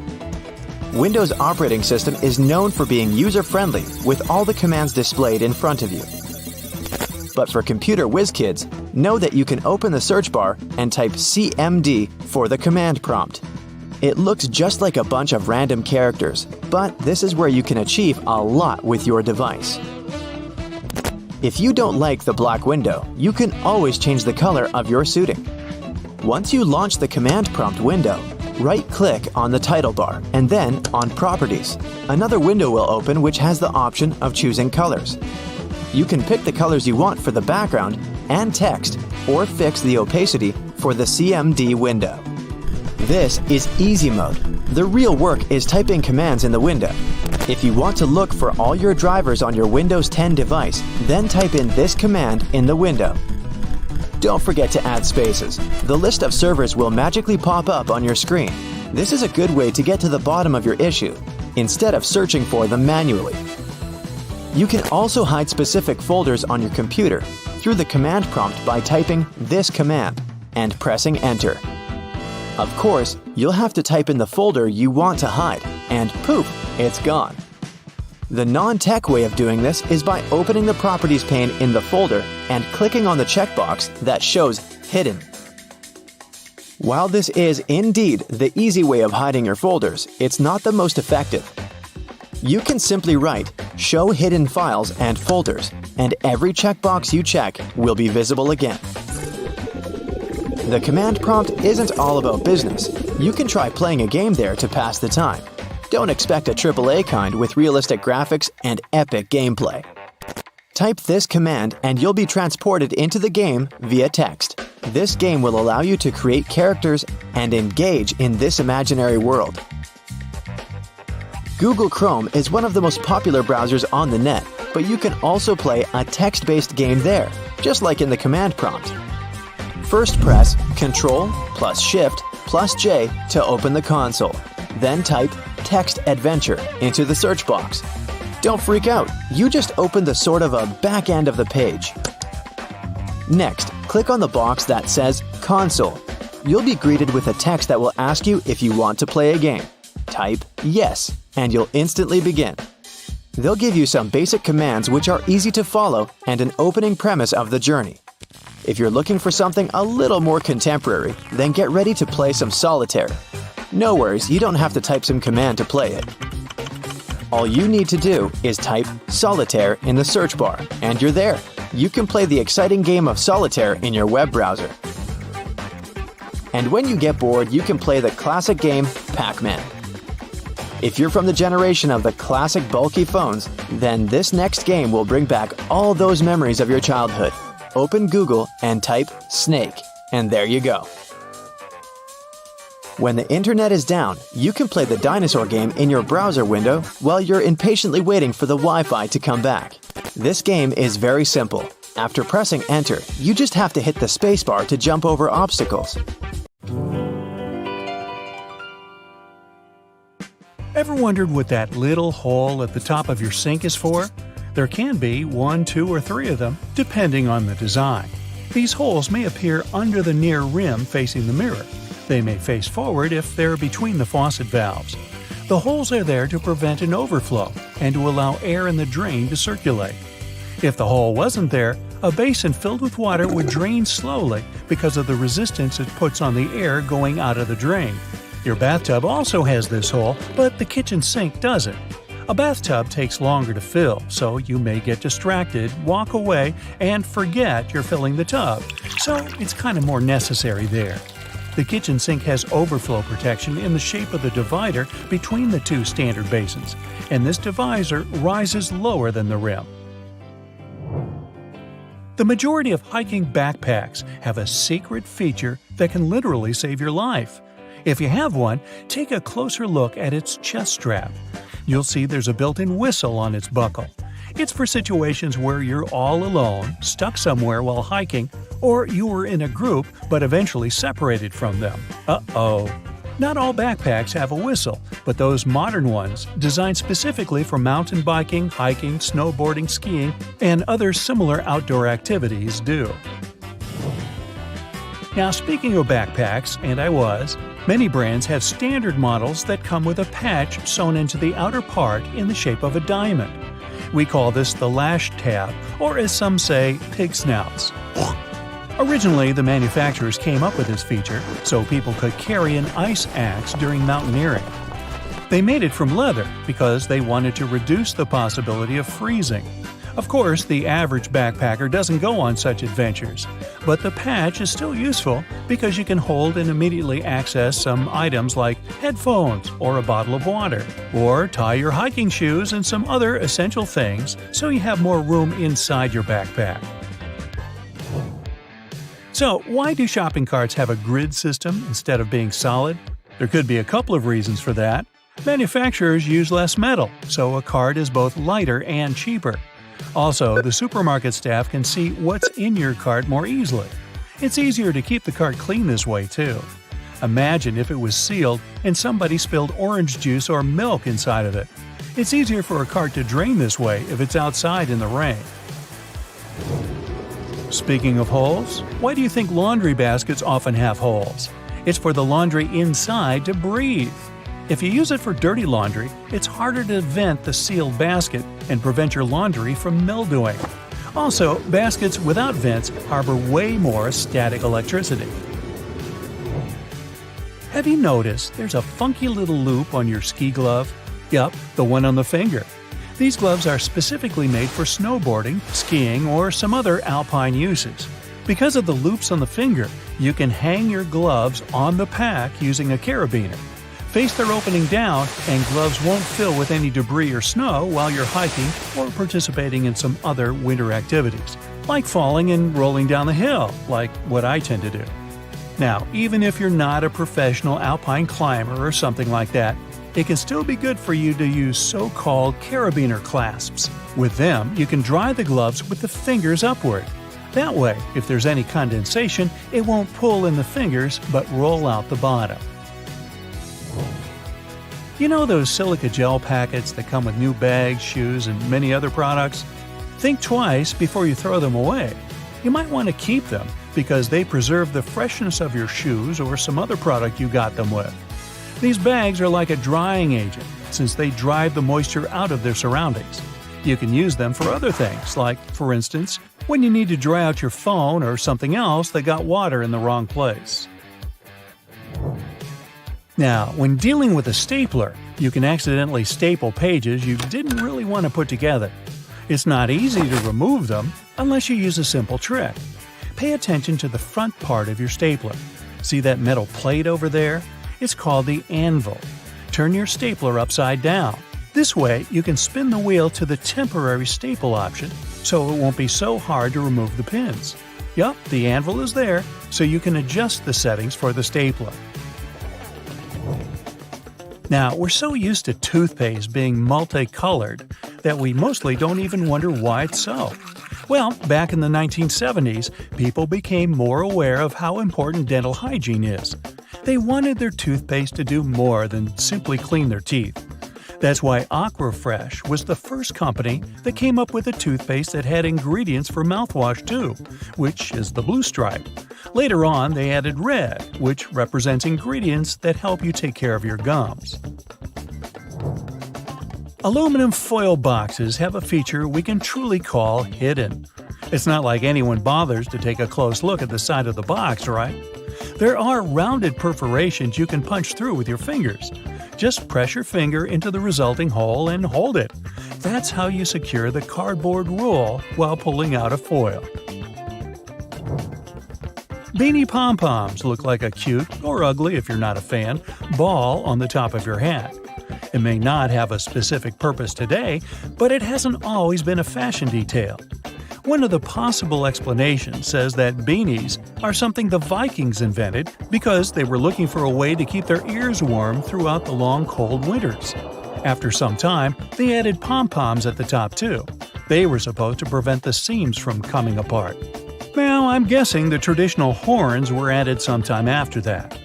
[SPEAKER 3] Windows operating system is known for being user-friendly with all the commands displayed in front of you. But for computer whiz kids, know that you can open the search bar and type CMD for the command prompt. It looks just like a bunch of random characters, but this is where you can achieve a lot with your device. If you don't like the black window, you can always change the color of your suiting. Once you launch the command prompt window, right-click on the title bar and then on Properties. Another window will open which has the option of choosing colors. You can pick the colors you want for the background and text, or fix the opacity for the CMD window. This is easy mode. The real work is typing commands in the window. If you want to look for all your drivers on your Windows 10 device, then type in this command in the window. Don't forget to add spaces. The list of servers will magically pop up on your screen. This is a good way to get to the bottom of your issue, instead of searching for them manually. You can also hide specific folders on your computer through the command prompt by typing this command and pressing Enter. Of course, you'll have to type in the folder you want to hide, and poof, it's gone. The non-tech way of doing this is by opening the Properties pane in the folder and clicking on the checkbox that shows Hidden. While this is indeed the easy way of hiding your folders, it's not the most effective. You can simply write Show Hidden Files and Folders, and every checkbox you check will be visible again. The command prompt isn't all about business. You can try playing a game there to pass the time. Don't expect a AAA kind with realistic graphics and epic gameplay. Type this command and you'll be transported into the game via text. This game will allow you to create characters and engage in this imaginary world. Google Chrome is one of the most popular browsers on the net, but you can also play a text-based game there, just like in the command prompt. First press Ctrl plus Shift plus J to open the console. Then type Text Adventure into the search box. Don't freak out, you just opened the sort of a back end of the page. Next, click on the box that says Console. You'll be greeted with a text that will ask you if you want to play a game. Type Yes, and you'll instantly begin. They'll give you some basic commands which are easy to follow and an opening premise of the journey. If you're looking for something a little more contemporary, then get ready to play some solitaire. No worries, you don't have to type some command to play it. All you need to do is type solitaire in the search bar, and you're there. You can play the exciting game of solitaire in your web browser. And when you get bored, you can play the classic game Pac-Man. If you're from the generation of the classic bulky phones, then this next game will bring back all those memories of your childhood. Open Google and type Snake, and there you go. When the internet is down, you can play the dinosaur game in your browser window while you're impatiently waiting for the Wi-Fi to come back. This game is very simple. After pressing Enter, you just have to hit the spacebar to jump over obstacles.
[SPEAKER 1] Ever wondered what that little hole at the top of your sink is for? There can be 1, 2, or 3 of them, depending on the design. These holes may appear under the near rim facing the mirror. They may face forward if they're between the faucet valves. The holes are there to prevent an overflow and to allow air in the drain to circulate. If the hole wasn't there, a basin filled with water would drain slowly because of the resistance it puts on the air going out of the drain. Your bathtub also has this hole, but the kitchen sink doesn't. A bathtub takes longer to fill, so you may get distracted, walk away, and forget you're filling the tub, so it's kind of more necessary there. The kitchen sink has overflow protection in the shape of the divider between the 2 standard basins, and this divisor rises lower than the rim. The majority of hiking backpacks have a secret feature that can literally save your life. If you have one, take a closer look at its chest strap. You'll see there's a built-in whistle on its buckle. It's for situations where you're all alone, stuck somewhere while hiking, or you were in a group but eventually separated from them. Uh-oh. Not all backpacks have a whistle, but those modern ones, designed specifically for mountain biking, hiking, snowboarding, skiing, and other similar outdoor activities do. Now, speaking of backpacks, many brands have standard models that come with a patch sewn into the outer part in the shape of a diamond. We call this the lash tab, or as some say, pig snouts. Originally, the manufacturers came up with this feature so people could carry an ice axe during mountaineering. They made it from leather because they wanted to reduce the possibility of freezing. Of course, the average backpacker doesn't go on such adventures, but the patch is still useful because you can hold and immediately access some items like headphones or a bottle of water, or tie your hiking shoes and some other essential things so you have more room inside your backpack. So, why do shopping carts have a grid system instead of being solid? There could be a couple of reasons for that. Manufacturers use less metal, so a cart is both lighter and cheaper. Also, the supermarket staff can see what's in your cart more easily. It's easier to keep the cart clean this way, too. Imagine if it was sealed and somebody spilled orange juice or milk inside of it. It's easier for a cart to drain this way if it's outside in the rain. Speaking of holes, why do you think laundry baskets often have holes? It's for the laundry inside to breathe. If you use it for dirty laundry, it's harder to vent the sealed basket and prevent your laundry from mildewing. Also, baskets without vents harbor way more static electricity. Have you noticed there's a funky little loop on your ski glove? Yup, the one on the finger. These gloves are specifically made for snowboarding, skiing, or some other alpine uses. Because of the loops on the finger, you can hang your gloves on the pack using a carabiner. Face their opening down, and gloves won't fill with any debris or snow while you're hiking or participating in some other winter activities, like falling and rolling down the hill, like what I tend to do. Now, even if you're not a professional alpine climber or something like that, it can still be good for you to use so-called carabiner clasps. With them, you can dry the gloves with the fingers upward. That way, if there's any condensation, it won't pull in the fingers but roll out the bottom. You know those silica gel packets that come with new bags, shoes, and many other products? Think twice before you throw them away. You might want to keep them because they preserve the freshness of your shoes or some other product you got them with. These bags are like a drying agent since they drive the moisture out of their surroundings. You can use them for other things, like, for instance, when you need to dry out your phone or something else that got water in the wrong place. Now, when dealing with a stapler, you can accidentally staple pages you didn't really want to put together. It's not easy to remove them unless you use a simple trick. Pay attention to the front part of your stapler. See that metal plate over there? It's called the anvil. Turn your stapler upside down. This way, you can spin the wheel to the temporary staple option, so it won't be so hard to remove the pins. Yup, the anvil is there, so you can adjust the settings for the stapler. Now, we're so used to toothpaste being multicolored that we mostly don't even wonder why it's so. Well, back in the 1970s, people became more aware of how important dental hygiene is. They wanted their toothpaste to do more than simply clean their teeth. That's why Aquafresh was the first company that came up with a toothpaste that had ingredients for mouthwash too, which is the blue stripe. Later on, they added red, which represents ingredients that help you take care of your gums. Aluminum foil boxes have a feature we can truly call hidden. It's not like anyone bothers to take a close look at the side of the box, right? There are rounded perforations you can punch through with your fingers. Just press your finger into the resulting hole and hold it. That's how you secure the cardboard roll while pulling out a foil. Beanie pom-poms look like a cute, or ugly if you're not a fan, ball on the top of your hat. It may not have a specific purpose today, but it hasn't always been a fashion detail. One of the possible explanations says that beanies are something the Vikings invented because they were looking for a way to keep their ears warm throughout the long cold winters. After some time, they added pom-poms at the top too. They were supposed to prevent the seams from coming apart. Now, I'm guessing the traditional horns were added sometime after that.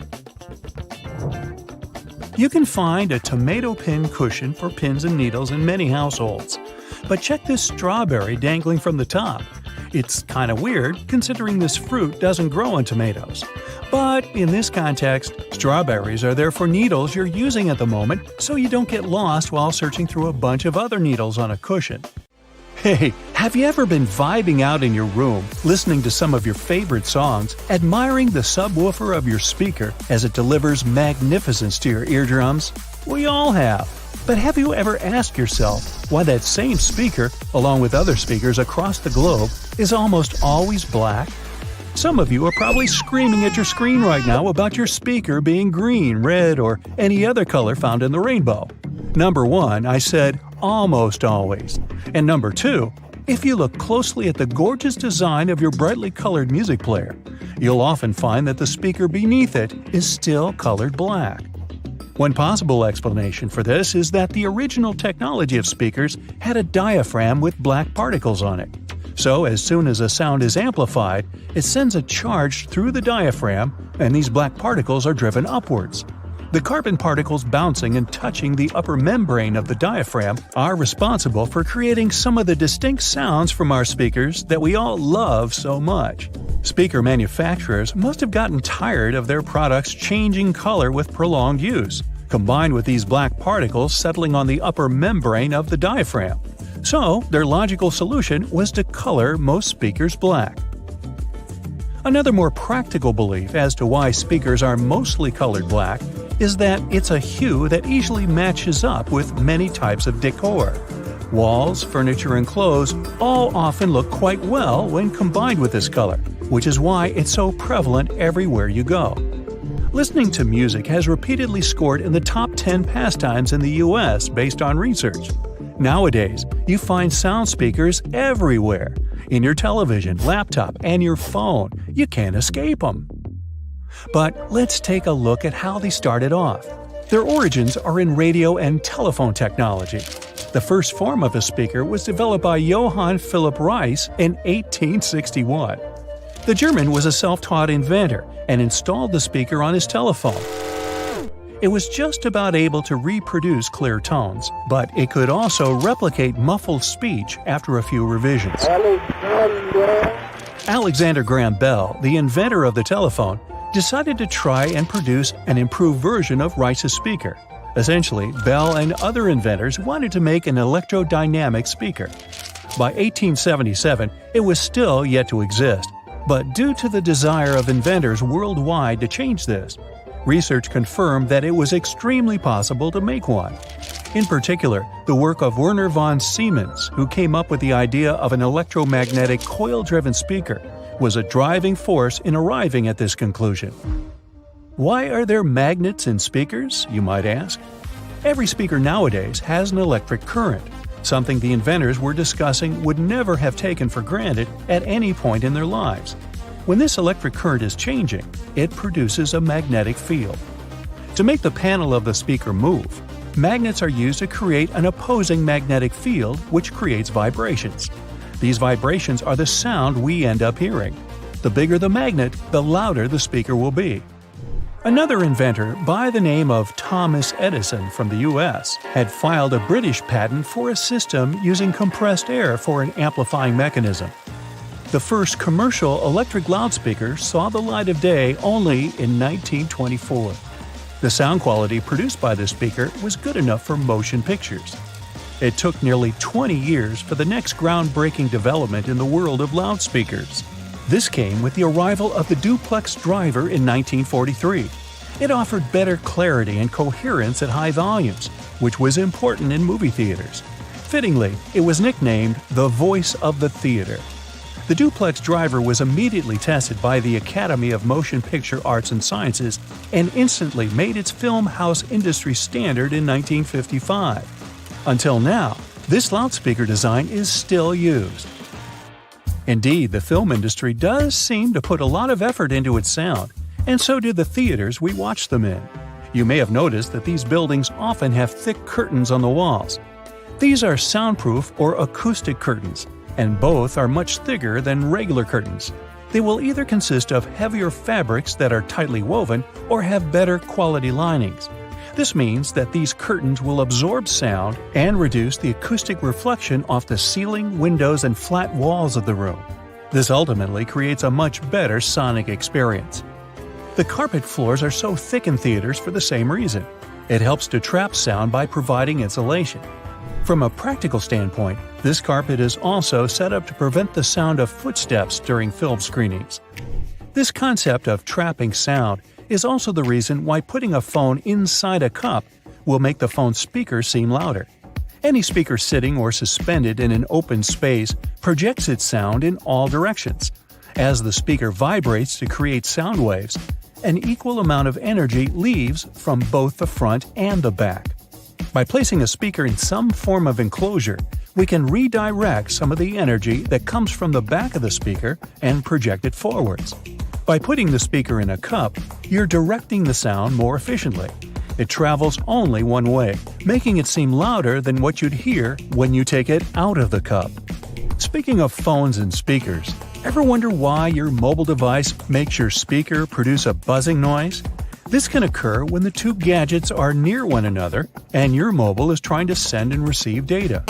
[SPEAKER 1] You can find a tomato pin cushion for pins and needles in many households. But check this strawberry dangling from the top. It's kind of weird considering this fruit doesn't grow on tomatoes. But in this context, strawberries are there for needles you're using at the moment so you don't get lost while searching through a bunch of other needles on a cushion. Hey, have you ever been vibing out in your room, listening to some of your favorite songs, admiring the subwoofer of your speaker as it delivers magnificence to your eardrums? We all have. But have you ever asked yourself why that same speaker, along with other speakers across the globe, is almost always black? Some of you are probably screaming at your screen right now about your speaker being green, red, or any other color found in the rainbow. Number 1, I said almost always. And number 2, if you look closely at the gorgeous design of your brightly colored music player, you'll often find that the speaker beneath it is still colored black. One possible explanation for this is that the original technology of speakers had a diaphragm with black particles on it. So as soon as a sound is amplified, it sends a charge through the diaphragm, and these black particles are driven upwards. The carbon particles bouncing and touching the upper membrane of the diaphragm are responsible for creating some of the distinct sounds from our speakers that we all love so much. Speaker manufacturers must have gotten tired of their products changing color with prolonged use, combined with these black particles settling on the upper membrane of the diaphragm. So, their logical solution was to color most speakers black. Another more practical belief as to why speakers are mostly colored black is that it's a hue that easily matches up with many types of decor. Walls, furniture, and clothes all often look quite well when combined with this color, which is why it's so prevalent everywhere you go. Listening to music has repeatedly scored in the top 10 pastimes in the US based on research. Nowadays, you find sound speakers everywhere. In your television, laptop, and your phone. You can't escape them. But let's take a look at how they started off. Their origins are in radio and telephone technology. The first form of a speaker was developed by Johann Philipp Reis in 1861. The German was a self-taught inventor and installed the speaker on his telephone. It was just about able to reproduce clear tones, but it could also replicate muffled speech after a few revisions. Alexander Graham Bell, the inventor of the telephone, decided to try and produce an improved version of Reis's speaker. Essentially, Bell and other inventors wanted to make an electrodynamic speaker. By 1877, it was still yet to exist, but due to the desire of inventors worldwide to change this, research confirmed that it was extremely possible to make one. In particular, the work of Werner von Siemens, who came up with the idea of an electromagnetic coil-driven speaker, was a driving force in arriving at this conclusion. Why are there magnets in speakers, you might ask? Every speaker nowadays has an electric current, something the inventors were discussing would never have taken for granted at any point in their lives. When this electric current is changing, it produces a magnetic field. To make the panel of the speaker move, magnets are used to create an opposing magnetic field which creates vibrations. These vibrations are the sound we end up hearing. The bigger the magnet, the louder the speaker will be. Another inventor by the name of Thomas Edison from the US had filed a British patent for a system using compressed air for an amplifying mechanism. The first commercial electric loudspeaker saw the light of day only in 1924. The sound quality produced by this speaker was good enough for motion pictures. It took nearly 20 years for the next groundbreaking development in the world of loudspeakers. This came with the arrival of the duplex driver in 1943. It offered better clarity and coherence at high volumes, which was important in movie theaters. Fittingly, it was nicknamed the voice of the theater. The duplex driver was immediately tested by the Academy of Motion Picture Arts and Sciences and instantly made its film house industry standard in 1955. Until now, this loudspeaker design is still used. Indeed, the film industry does seem to put a lot of effort into its sound, and so do the theaters we watch them in. You may have noticed that these buildings often have thick curtains on the walls. These are soundproof or acoustic curtains, and both are much thicker than regular curtains. They will either consist of heavier fabrics that are tightly woven or have better quality linings. This means that these curtains will absorb sound and reduce the acoustic reflection off the ceiling, windows, and flat walls of the room. This ultimately creates a much better sonic experience. The carpet floors are so thick in theaters for the same reason. It helps to trap sound by providing insulation. From a practical standpoint, this carpet is also set up to prevent the sound of footsteps during film screenings. This concept of trapping sound is also the reason why putting a phone inside a cup will make the phone's speaker seem louder. Any speaker sitting or suspended in an open space projects its sound in all directions. As the speaker vibrates to create sound waves, an equal amount of energy leaves from both the front and the back. By placing a speaker in some form of enclosure, we can redirect some of the energy that comes from the back of the speaker and project it forwards. By putting the speaker in a cup, you're directing the sound more efficiently. It travels only one way, making it seem louder than what you'd hear when you take it out of the cup. Speaking of phones and speakers, ever wonder why your mobile device makes your speaker produce a buzzing noise? This can occur when the two gadgets are near one another and your mobile is trying to send and receive data.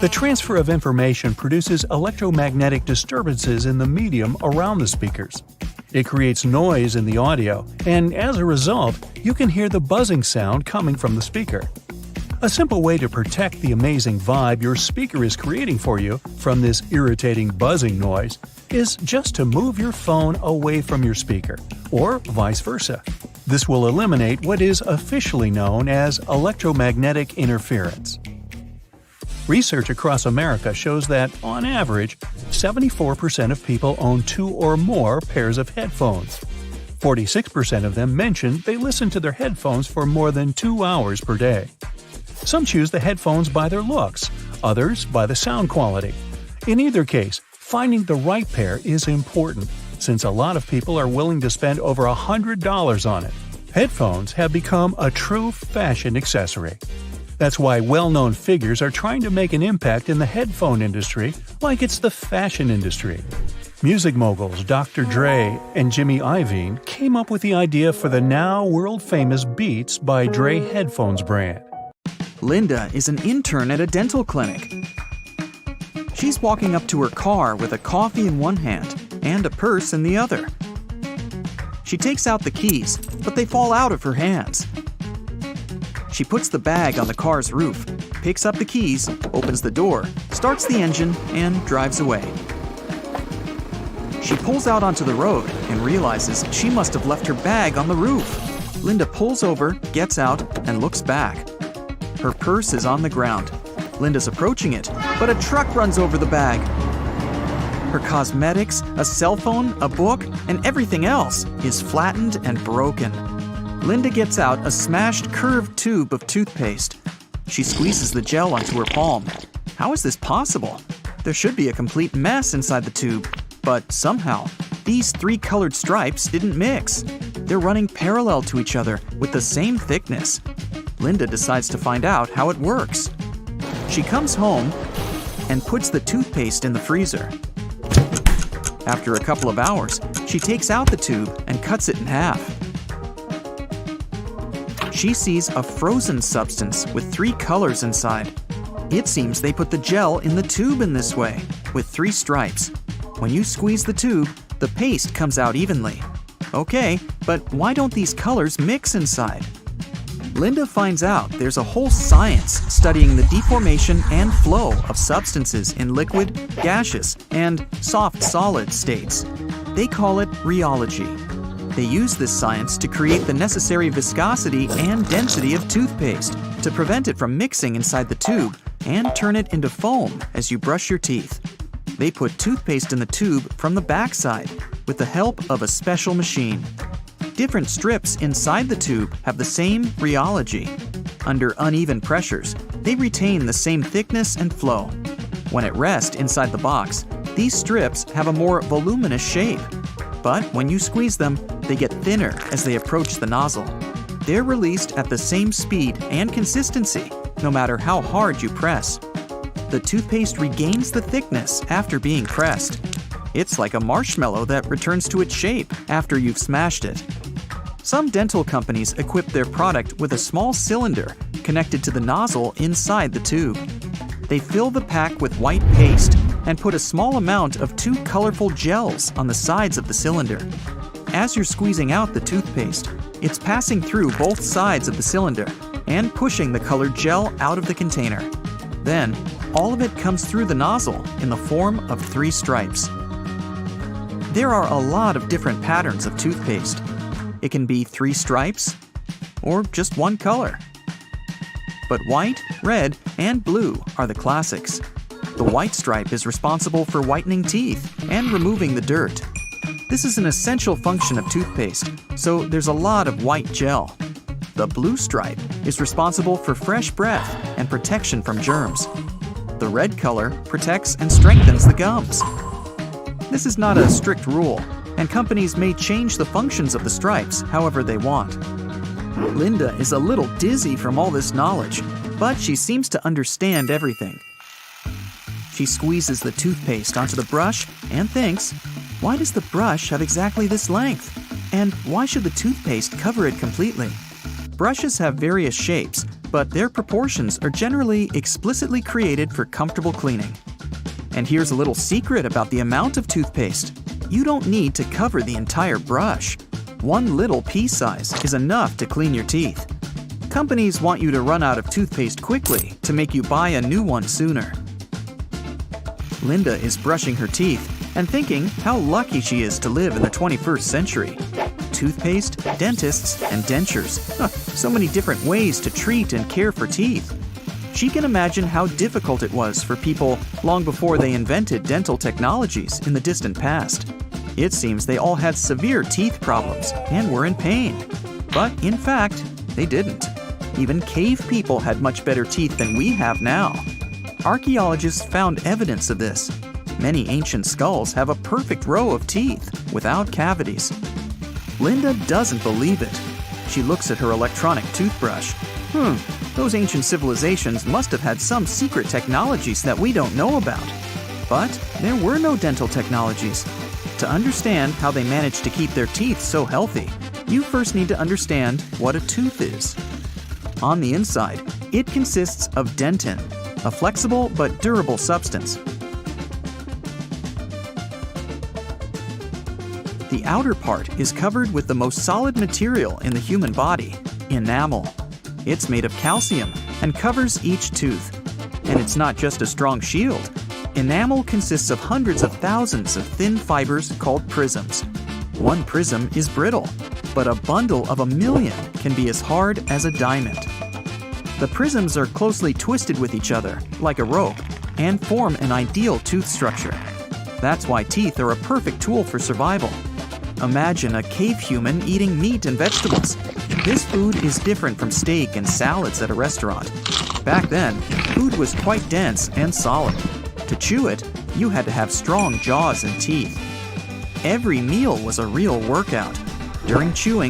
[SPEAKER 1] The transfer of information produces electromagnetic disturbances in the medium around the speakers. It creates noise in the audio, and as a result, you can hear the buzzing sound coming from the speaker. A simple way to protect the amazing vibe your speaker is creating for you from this irritating buzzing noise is just to move your phone away from your speaker, or vice versa. This will eliminate what is officially known as electromagnetic interference. Research across America shows that, on average, 74% of people own 2 or more pairs of headphones. 46% of them mention they listen to their headphones for more than 2 hours per day. Some choose the headphones by their looks, others by the sound quality. In either case, finding the right pair is important, since a lot of people are willing to spend over $100 on it. Headphones have become a true fashion accessory. That's why well-known figures are trying to make an impact in the headphone industry like it's the fashion industry. Music moguls Dr. Dre and Jimmy Iovine came up with the idea for the now world-famous Beats by Dre headphones brand.
[SPEAKER 4] Linda is an intern at a dental clinic. She's walking up to her car with a coffee in one hand and a purse in the other. She takes out the keys, but they fall out of her hands. She puts the bag on the car's roof, picks up the keys, opens the door, starts the engine, and drives away. She pulls out onto the road and realizes she must have left her bag on the roof. Linda pulls over, gets out, and looks back. Her purse is on the ground. Linda's approaching it, but a truck runs over the bag. Her cosmetics, a cell phone, a book, and everything else is flattened and broken. Linda gets out a smashed curved tube of toothpaste. She squeezes the gel onto her palm. How is this possible? There should be a complete mess inside the tube. But somehow, these 3 colored stripes didn't mix. They're running parallel to each other with the same thickness. Linda decides to find out how it works. She comes home and puts the toothpaste in the freezer. After a couple of hours, she takes out the tube and cuts it in half. She sees a frozen substance with 3 colors inside. It seems they put the gel in the tube in this way, with 3 stripes. When you squeeze the tube, the paste comes out evenly. Okay, but why don't these colors mix inside? Linda finds out there's a whole science studying the deformation and flow of substances in liquid, gaseous, and soft-solid states. They call it rheology. They use this science to create the necessary viscosity and density of toothpaste to prevent it from mixing inside the tube and turn it into foam as you brush your teeth. They put toothpaste in the tube from the backside with the help of a special machine. Different strips inside the tube have the same rheology. Under uneven pressures, they retain the same thickness and flow. When at rest inside the box, these strips have a more voluminous shape. But when you squeeze them, they get thinner as they approach the nozzle. They're released at the same speed and consistency, no matter how hard you press. The toothpaste regains the thickness after being pressed. It's like a marshmallow that returns to its shape after you've smashed it. Some dental companies equip their product with a small cylinder connected to the nozzle inside the tube. They fill the pack with white paste and put a small amount of 2 colorful gels on the sides of the cylinder. As you're squeezing out the toothpaste, it's passing through both sides of the cylinder and pushing the colored gel out of the container. Then, all of it comes through the nozzle in the form of 3 stripes. There are a lot of different patterns of toothpaste. It can be 3 stripes or just 1 color. But white, red, and blue are the classics. The white stripe is responsible for whitening teeth and removing the dirt. This is an essential function of toothpaste, so there's a lot of white gel. The blue stripe is responsible for fresh breath and protection from germs. The red color protects and strengthens the gums. This is not a strict rule, and companies may change the functions of the stripes however they want. Linda is a little dizzy from all this knowledge, but she seems to understand everything. She squeezes the toothpaste onto the brush and thinks, why does the brush have exactly this length? And why should the toothpaste cover it completely? Brushes have various shapes, but their proportions are generally explicitly created for comfortable cleaning. And here's a little secret about the amount of toothpaste. You don't need to cover the entire brush. 1 little pea size is enough to clean your teeth. Companies want you to run out of toothpaste quickly to make you buy a new one sooner. Linda is brushing her teeth and thinking how lucky she is to live in the 21st century. Toothpaste, dentists, and dentures. So many different ways to treat and care for teeth. She can imagine how difficult it was for people long before they invented dental technologies in the distant past. It seems they all had severe teeth problems and were in pain. But in fact, they didn't. Even cave people had much better teeth than we have now. Archaeologists found evidence of this. Many ancient skulls have a perfect row of teeth without cavities. Linda doesn't believe it. She looks at her electronic toothbrush. Those ancient civilizations must have had some secret technologies that we don't know about. But there were no dental technologies. To understand how they managed to keep their teeth so healthy, you first need to understand what a tooth is. On the inside, it consists of dentin, a flexible but durable substance. The outer part is covered with the most solid material in the human body, enamel. It's made of calcium and covers each tooth. And it's not just a strong shield. Enamel consists of hundreds of thousands of thin fibers called prisms. One prism is brittle, but a bundle of 1,000,000 can be as hard as a diamond. The prisms are closely twisted with each other, like a rope, and form an ideal tooth structure. That's why teeth are a perfect tool for survival. Imagine a cave human eating meat and vegetables. This food is different from steak and salads at a restaurant. Back then, food was quite dense and solid. To chew it, you had to have strong jaws and teeth. Every meal was a real workout. During chewing,